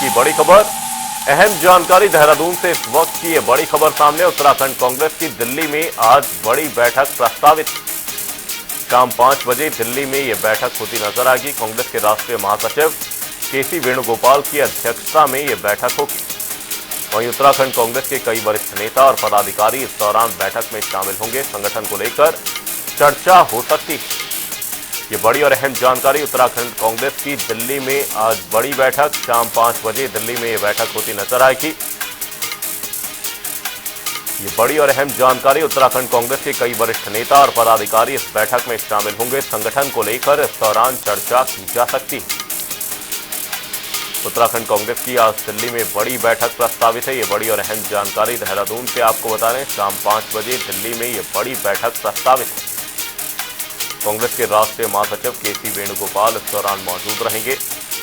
की बड़ी खबर, अहम जानकारी देहरादून से इस वक्त की ये बड़ी खबर सामने। उत्तराखंड कांग्रेस की दिल्ली में आज बड़ी बैठक प्रस्तावित। शाम 5 बजे दिल्ली में ये बैठक होती नजर आएगी। कांग्रेस के राष्ट्रीय महासचिव केसी वेणुगोपाल की अध्यक्षता में ये बैठक होगी। वहीं उत्तराखंड कांग्रेस के कई वरिष्ठ नेता और पदाधिकारी इस दौरान बैठक में शामिल होंगे। संगठन को लेकर चर्चा हो सकती है। ये बड़ी और अहम जानकारी। उत्तराखंड कांग्रेस की दिल्ली में आज बड़ी बैठक। शाम 5 बजे दिल्ली में ये बैठक होती नजर आएगी। ये बड़ी और अहम जानकारी। उत्तराखंड कांग्रेस के कई वरिष्ठ नेता और पदाधिकारी इस बैठक में शामिल होंगे। संगठन को लेकर इस दौरान चर्चा की जा सकती है। उत्तराखंड कांग्रेस की आज दिल्ली में बड़ी बैठक प्रस्तावित है। ये बड़ी और अहम जानकारी देहरादून से आपको बता रहे हैं। शाम 5 बजे दिल्ली में ये बड़ी बैठक प्रस्तावित है। कांग्रेस के राष्ट्रीय महासचिव केसी वेणुगोपाल इस दौरान मौजूद रहेंगे।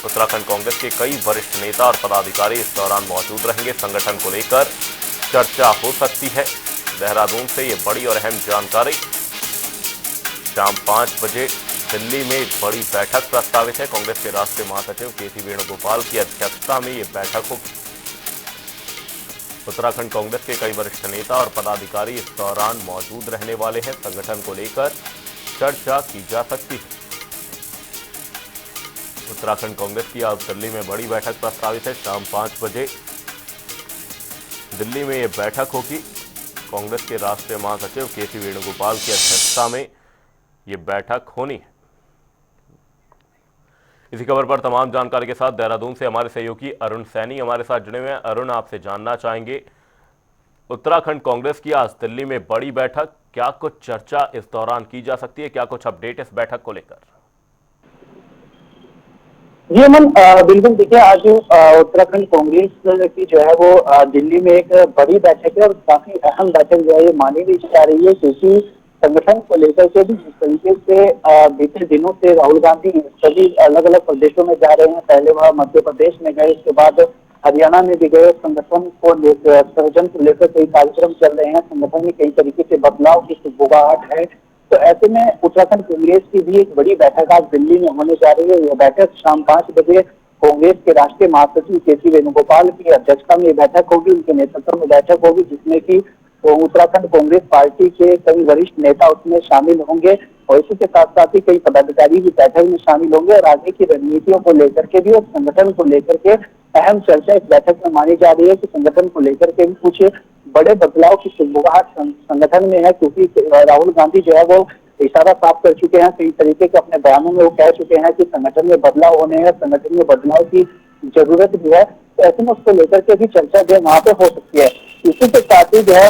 उत्तराखंड कांग्रेस के कई वरिष्ठ नेता और पदाधिकारी इस दौरान मौजूद रहेंगे। संगठन को लेकर चर्चा हो सकती है। देहरादून से ये बड़ी और अहम जानकारी। शाम 5 बजे दिल्ली में बड़ी बैठक प्रस्तावित है। कांग्रेस के राष्ट्रीय महासचिव केसी वेणुगोपाल की अध्यक्षता में ये बैठक होगी। उत्तराखंड कांग्रेस के कई वरिष्ठ नेता और पदाधिकारी इस दौरान मौजूद रहने वाले हैं। संगठन को लेकर चर्चा की जा सकती है। उत्तराखंड कांग्रेस की आज दिल्ली में बड़ी बैठक प्रस्तावित है। शाम 5 बजे दिल्ली में यह बैठक होगी। कांग्रेस के राष्ट्रीय महासचिव केसी वेणुगोपाल की अध्यक्षता में यह बैठक होनी है। इसी खबर पर तमाम जानकारी के साथ देहरादून से हमारे सहयोगी अरुण सैनी हमारे साथ जुड़े हुए हैं। अरुण, आपसे जानना चाहेंगे, उत्तराखंड कांग्रेस की आज दिल्ली में बड़ी बैठक, क्या कुछ चर्चा इस दौरान की जा सकती है? क्या कुछ अपडेट इस बैठक को लेकर? जी अमन, बिल्कुल देखिए, आज उत्तराखंड कांग्रेस की जो है वो दिल्ली में एक बड़ी बैठक है और काफी अहम बैठक जो है ये मानी भी जा रही है, क्योंकि संगठन को लेकर के भी जिस तरीके से बीते दिनों से राहुल गांधी सभी अलग अलग प्रदेशों में जा रहे हैं। पहले वह मध्य प्रदेश में गए, उसके बाद हरियाणा में भी गए। संगठन को लेकर, सृजन को लेकर कई कार्यक्रम चल रहे हैं। संगठन में कई तरीके से बदलाव की सुगबुगाहट है। तो ऐसे में उत्तराखंड कांग्रेस की भी एक बड़ी बैठक आज दिल्ली में होने जा रही है। यह बैठक शाम 5 बजे कांग्रेस के राष्ट्रीय महासचिव केसी वेणुगोपाल की अध्यक्षता में बैठक होगी, उनके नेतृत्व में बैठक होगी, जिसमें कि उत्तराखंड कांग्रेस पार्टी के कई वरिष्ठ नेता उसमें शामिल होंगे और इसी के साथ साथ ही कई पदाधिकारी भी बैठक में शामिल होंगे और आगे की रणनीतियों को लेकर के भी और संगठन को लेकर के अहम चर्चा इस बैठक में मानी जा रही है कि संगठन को लेकर के भी कुछ बड़े बदलाव की सुगबुगाहट संगठन में है, क्योंकि राहुल गांधी जो है वो इशारा साफ कर चुके हैं। कई तरीके के अपने बयानों में वो कह चुके हैं कि संगठन में बदलाव होने हैं, संगठन में बदलाव की जरूरत भी है। तो ऐसे में उसको लेकर के भी चर्चा जो है वहां पे हो सकती है। इसी के साथ ही जो है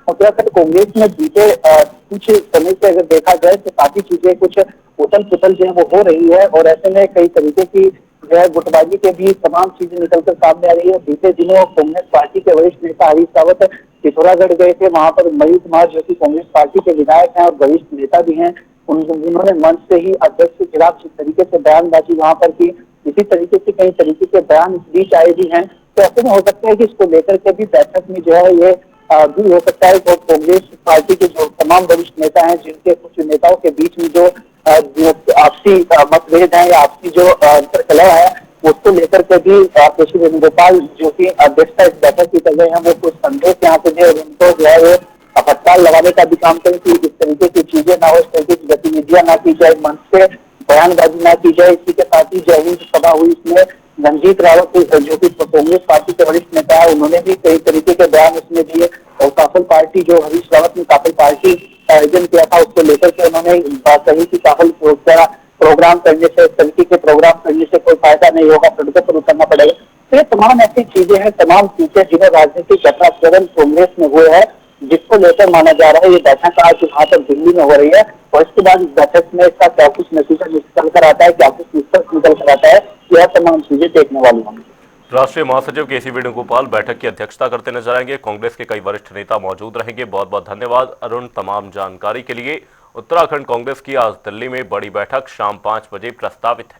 उत्तराखंड कांग्रेस में बीते कुछ समय से अगर देखा जाए तो काफी चीजें कुछ उथल पुथल जो है वो हो रही है और ऐसे में कई तरीके की जो है गुटबाजी के भी तमाम चीजें निकलकर सामने आ रही है। बीते दिनों कांग्रेस पार्टी के वरिष्ठ नेता हरीश रावत पिथौरागढ़ गए थे। वहां पर मयूर कुमार जो कि कांग्रेस पार्टी के विधायक हैं और वरिष्ठ नेता भी हैं, उन्होंने मंच से ही अध्यक्ष के खिलाफ जिस तरीके से बयानबाजी वहां पर की, इसी तरीके से कई तरीके के बयान इस बीच आए भी हैं। तो ऐसे में हो सकता है कि इसको लेकर के भी बैठक में जो है ये भी हो सकता है कि कांग्रेस पार्टी के जो तमाम वरिष्ठ नेता हैं, जिनके कुछ नेताओं के बीच में जो आपसी मतभेद है या आपसी जो अंतर्कलह है, उसको लेकर के भी केसी वेणुगोपाल जो कि अध्यक्षता इस बैठक की कर रहे हैं, वो कुछ संदेश यहाँ पे दे, उनको जो है वो हड़ताल लगाने का भी काम करें कि इस तरीके की चीजें ना हो, इस तरीके की गतिविधियां ना की जाए, मंच से बयानबाजी ना की जाए। इसी के साथ ही जय हिंद सभा हुई, इसमें रणजीत रावत जो कि कांग्रेस पार्टी के वरिष्ठ नेता है, उन्होंने भी कई तरीके के बयान उसमें दिए और काफल पार्टी जो हरीश रावत ने काफल पार्टी का आयोजन किया था उसको लेकर के उन्होंने बात कही कि काफल प्रोग्राम करने से, इस तरीके के प्रोग्राम करने से कोई फायदा नहीं होगा, सड़कों पर उतरना पड़ेगा। तो ये तमाम ऐसी चीजें हैं, तमाम चीजें जिन्हें राजनीतिक घटनाक्रम कांग्रेस में हुए हैं, जिसको लेकर माना जा रहा है ये बैठक आज वहां पर दिल्ली में हो रही है और इसके बाद इस बैठक में इसका क्या कुछ नतीजा निकल कर आता है, क्या कुछ निष्कर्ष निकल कर आता है, यह तमाम चीजें देखने वाली होंगी। राष्ट्रीय महासचिव केसी वेणुगोपाल बैठक की अध्यक्षता करते नजर आएंगे। कांग्रेस के कई वरिष्ठ नेता मौजूद रहेंगे। बहुत बहुत धन्यवाद अरुण तमाम जानकारी के लिए। उत्तराखंड कांग्रेस की आज दिल्ली में बड़ी बैठक शाम 5 बजे प्रस्तावित है।